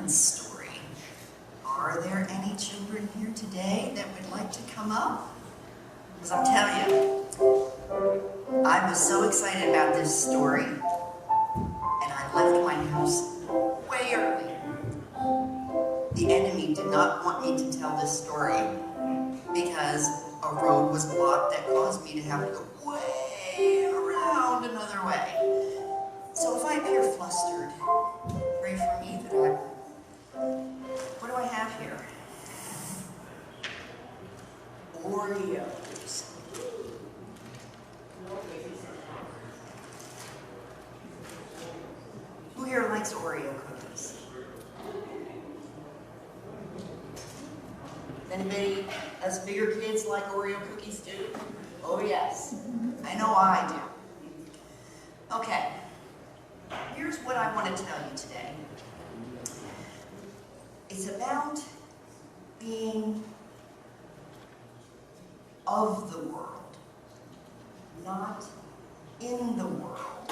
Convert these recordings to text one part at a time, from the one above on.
children's story. Are there any children here today that would like to come up? Because I'll tell you, I was so excited about this story, and I left my house way early. The enemy did not want me to tell this story because a road was blocked that caused me to have to go way around another way. So if I appear flustered, pray for me that what do I have here? Oreos. Who here likes Oreo cookies? Anybody as bigger kids like Oreo cookies too? Oh yes, I know I do. Okay, here's what I want to tell you today. It's about being of the world, not in the world.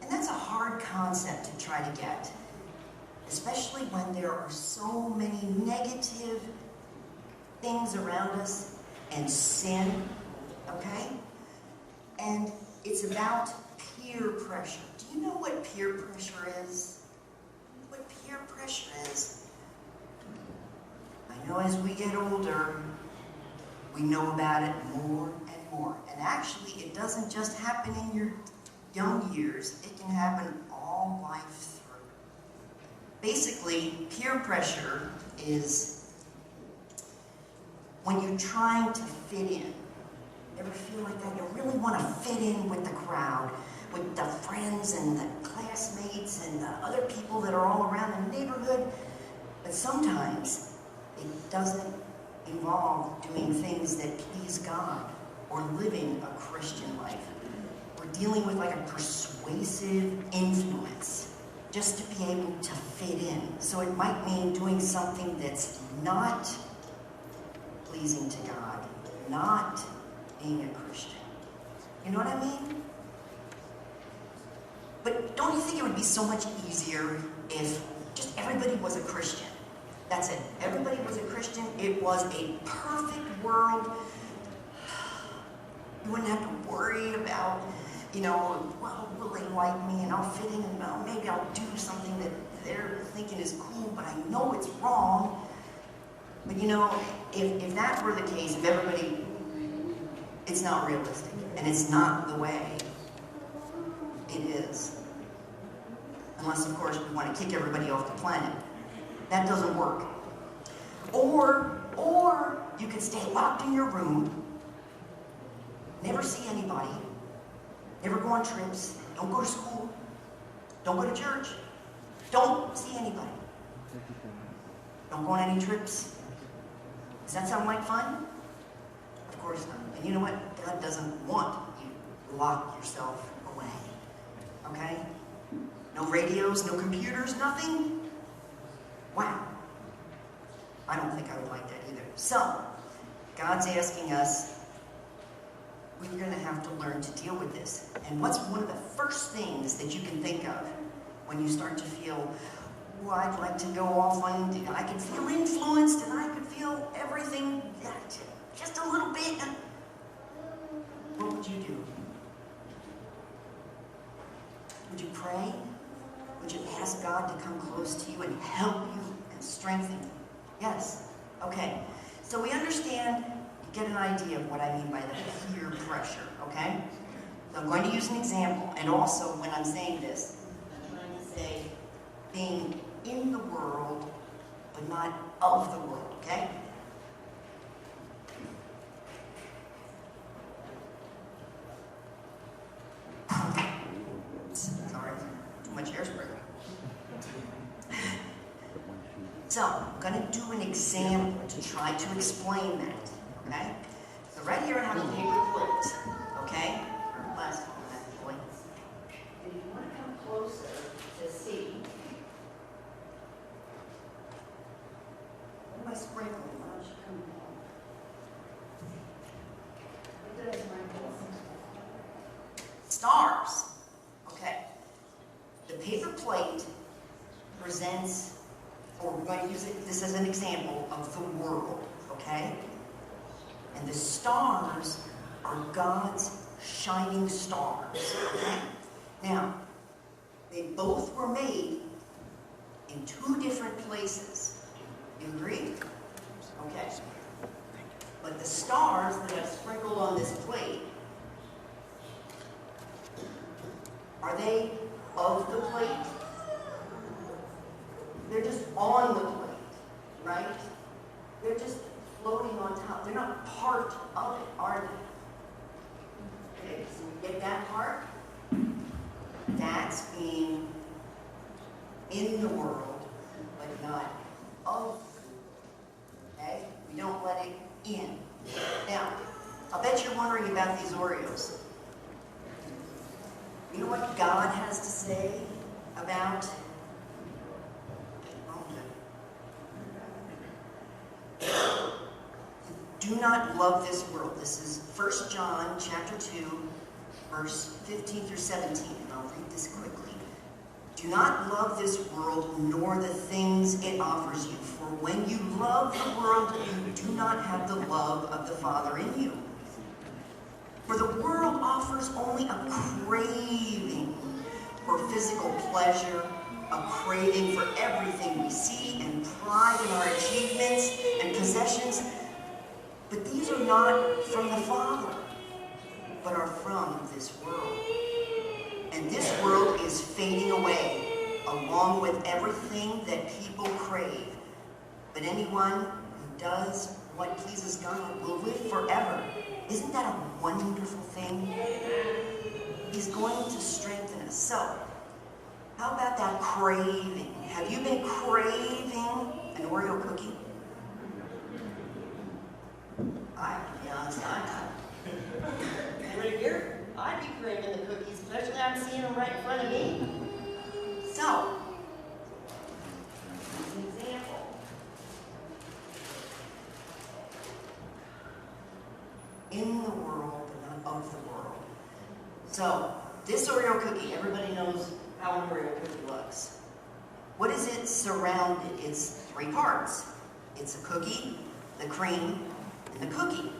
And that's a hard concept to try to get, especially when there are so many negative things around us and sin, okay? And it's about peer pressure. Do you know what peer pressure is? What peer pressure is? I know as we get older, we know about it more and more. And actually, it doesn't just happen in your young years. It can happen all life through. Basically, peer pressure is when you're trying to fit in. Ever feel like that? You really want to fit in with the crowd, with the friends and the classmates and the other people that are all around the neighborhood. But sometimes it doesn't involve doing things that please God or living a Christian life. We're dealing with like a persuasive influence just to be able to fit in. So it might mean doing something that's not pleasing to God, not being a Christian. You know what I mean? But don't you think it would be so much easier if just everybody was a Christian? That's it. Everybody was a Christian. It was a perfect world. You wouldn't have to worry about, well, will they like me? And I'll fit in and maybe I'll do something that they're thinking is cool, but I know it's wrong. But if that were the case, if everybody, it's not realistic. And it's not the way it is. Unless, of course, we want to kick everybody off the planet. That doesn't work. Or you could stay locked in your room, never see anybody, never go on trips, don't go to school, don't go to church, don't see anybody. Don't go on any trips. Does that sound like fun? Of course not. And you know what? God doesn't want you to lock yourself away. Okay? No radios, no computers, nothing? Wow. I don't think I would like that either. So, God's asking us, we're going to have to learn to deal with this. And what's one of the first things that you can think of when you start to feel, well, I'd like to go off on, I could feel influenced and I could feel everything, just a little bit. What would you do? Would you pray? Would you ask God to come close to you and help you and strengthen you? Yes. Okay. So we understand, get an idea of what I mean by the peer pressure, okay? So I'm going to use an example, and also when I'm saying this, I'm trying to say being in the world, but not of the world, okay? Sorry, too much hairspray. So, I'm going to do an example to try to explain that, okay? So right here I have a paper plate, okay? Or last one, actually. And you want to come closer to see. What am I sprinkling? Why don't you come down? What did I sprinkle? Stars. Okay. The paper plate represents, or we're going to use this as an example of the world, okay? And the stars are God's shining stars, okay? Now, they both were made in two different places. You agree? Okay. But the stars that I've sprinkled on this plate, are they of the plate? They're just on the plate, right? They're just floating on top. They're not part of it, are they? Okay, so we get that part. That's being in the world, but not of. Okay? We don't let it in. Now, I'll bet you're wondering about these Oreos. You know what God has to say about do not love this world. This is 1 John chapter 2, verse 15 through 17, and I'll read this quickly. Do not love this world, nor the things it offers you. For when you love the world, you do not have the love of the Father in you. For the world offers only a craving for physical pleasure, a craving for everything we see, and pride in our achievements and possessions. But these are not from the Father, but are from this world. And this world is fading away, along with everything that people crave. But anyone who does what pleases God will live forever. Isn't that a wonderful thing? He's going to strengthen us. So, how about that craving? Have you been craving an Oreo cookie? Anybody here? I'd be craving the cookies, especially I'm seeing them right in front of me. So, as an example, in the world, but not of the world. So, this Oreo cookie, everybody knows how an Oreo cookie looks. What is it surrounded? It's three parts. It's a cookie, the cream, and the cookie.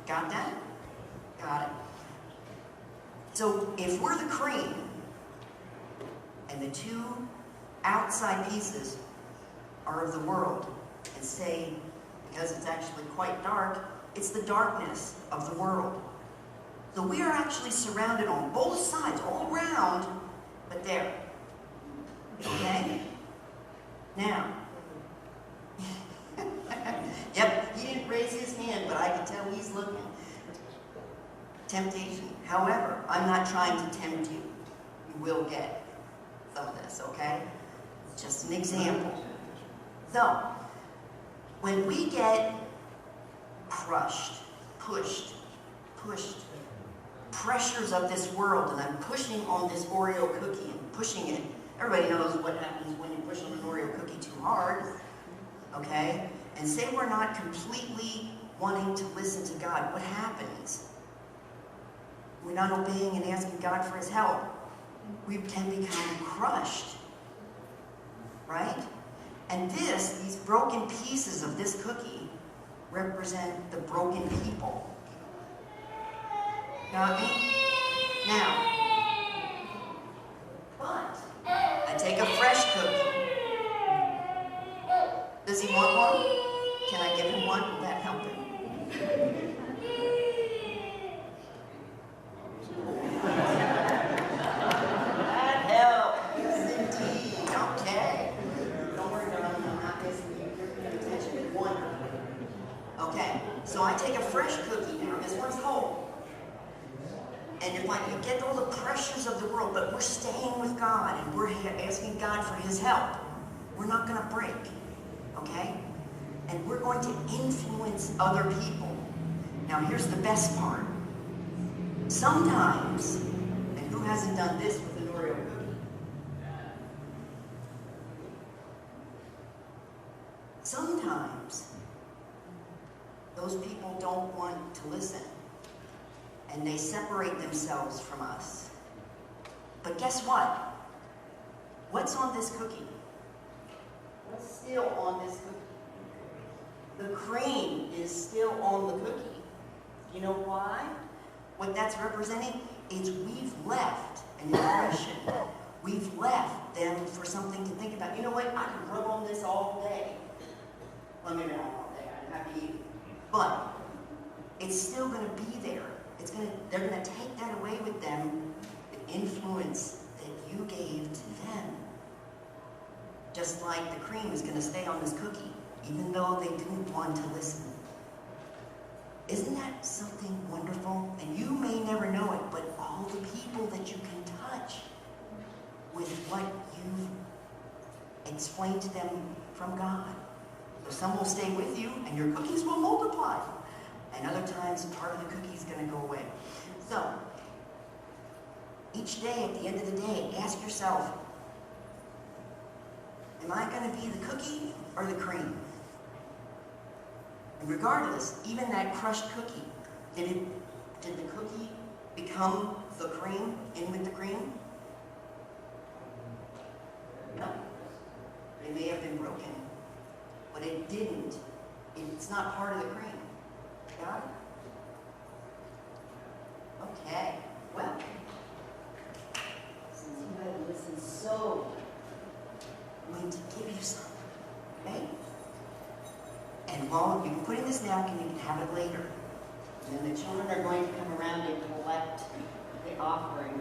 Got that? Got it. So if we're the cream, and the two outside pieces are of the world, and say, because it's actually quite dark, it's the darkness of the world. So we are actually surrounded on both sides, all around, but there. Okay? Now, yep, he didn't raise his hand, but I can tell he's looking. Temptation. However, I'm not trying to tempt you. You will get some of this, okay? It's just an example. So, when we get crushed, pushed, pressures of this world, and I'm pushing on this Oreo cookie and pushing it. Everybody knows what happens when you push on an Oreo cookie too hard, okay? And say we're not completely wanting to listen to God. What happens? We're not obeying and asking God for His help. We can become crushed, right? And these broken pieces of this cookie represent the broken people. Got me? Now, but I take a fresh cookie. Does he want one? Can I give him one? Will that help him? That helps. Yes, indeed. Okay. Don't worry about it. I'm not missing you. You're paying attention to one. Okay. So I take a fresh cookie now. This one's whole. And if I can get all the pressures of the world, but we're staying with God and we're asking God for His help, we're not going to break, okay? And we're going to influence other people. Now here's the best part. Sometimes, and who hasn't done this with an Oreo cookie? Sometimes, those people don't want to listen. And they separate themselves from us. But guess what? What's on this cookie? What's still on this cookie? The cream is still on the cookie. You know why? What that's representing is we've left an impression. We've left them for something to think about. You know what? I could rub on this all day. Well, maybe not all day. I'd have to eat it. But it's still going to be there. They're going to take that away with them, the influence that you gave to them. Just like the cream is going to stay on this cookie, even though they didn't want to listen. Isn't that something wonderful? And you may never know it, but all the people that you can touch with what you've explained to them from God. So some will stay with you, and your cookies will multiply. And other times, part of the cookie is going to go away. So, each day, at the end of the day, ask yourself, am I going to be the cookie or the cream? And regardless, even that crushed cookie, did the cookie become the cream, in with the cream? No. It may have been broken, but it didn't. It's not part of the cream. Got it? Okay. Well, since you had to listen so, I'm going to give you some. Okay? And while you can put in this napkin, you can have it later. And then the children are going to come around and collect the offering.